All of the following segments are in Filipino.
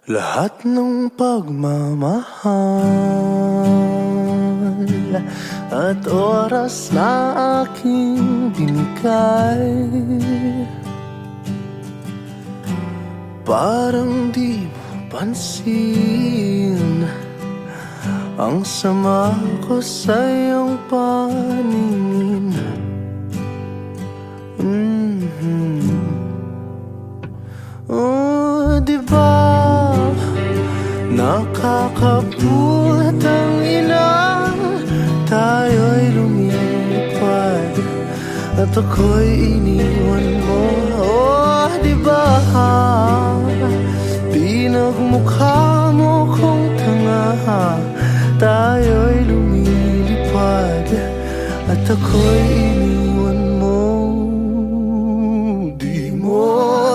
Lahat ng pagmamahal at oras na aking binigay, parang di mo pansin ang sama ko sa iyong paningin. Oh, diba nakakaput ang ina, tayo'y lumilipad at ako'y iniwan mo. Oh, diba pinagmukha mo kong tanga, tayo'y lumilipad at ako'y iniwan mo. Di mo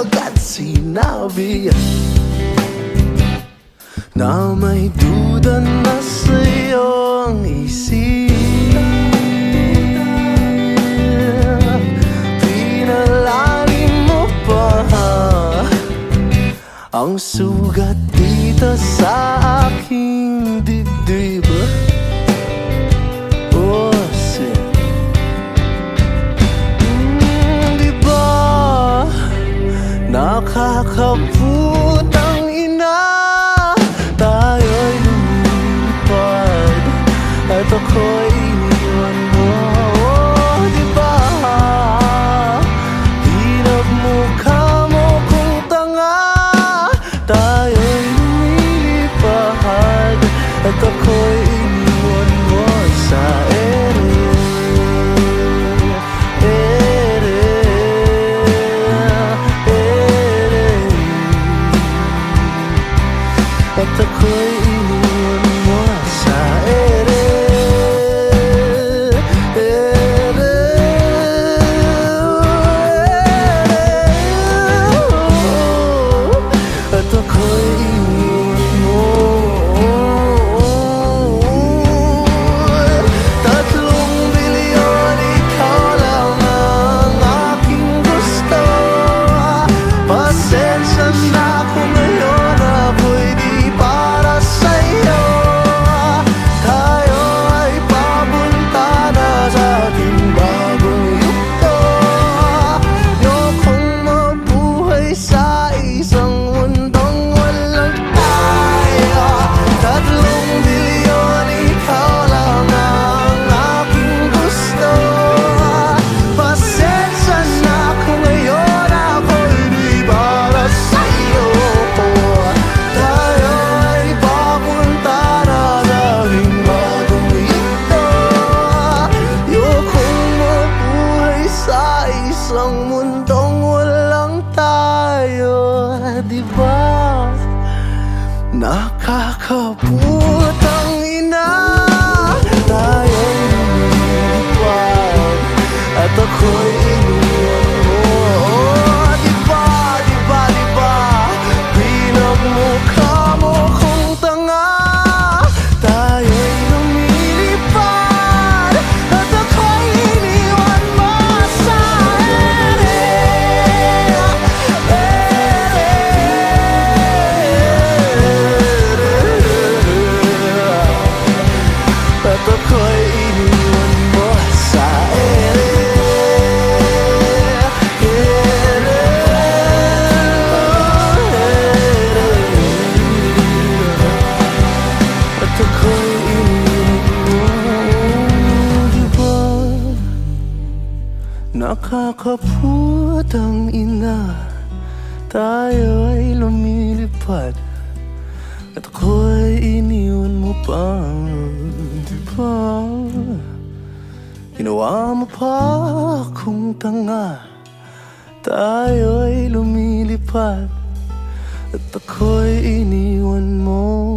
agad sinabi na may duda na sa'yo ang isip. Pinalalim mo pa ang sugat dito sa aking dibdib. Oh, shit. Diba nakakaput ang ina, tayo'y lumilipad at ako'y iniwan mo. Oh, diba pinagmukha mo kung tanga, tayo'y lumilipad at ako'y iniwan mo sa ere. At ako'y iniwan mo sa ere. At ako'y iniwan mo. 3 bilyon, ikaw lang ang aking gusto. Pasensya na kung ngayon ako'y di para sa'yo. Tayo ay papunta na sa ating bagong yugto. Ayokong mabuhay sa isang mundong walang tayo. 3 bilyon, ikaw lang ang aking gusto. Pasensya na kung ngayon ako'y di para sa'yo. Tayo ay papunta na sa ating bagong yugto. Ayokong mabuhay sa isang mundong walang tayo. Diba nakakaput ang ina, tayo'y lumilipad at ako'y iniwan mo. Oh, diba pinagmukha mo kung tanga, tayo'y lumilipad at ako'y iniwan mo sa ere. At ako'y iniwan mo sa ere. At ako'y iniwan mo. Diba nakakaput ang ina, tayo ay lumilipad at ako'y iniwan mo pa. Diba ginawa mo pa akong tanga, tayo ay lumilipad at ako'y iniwan mo.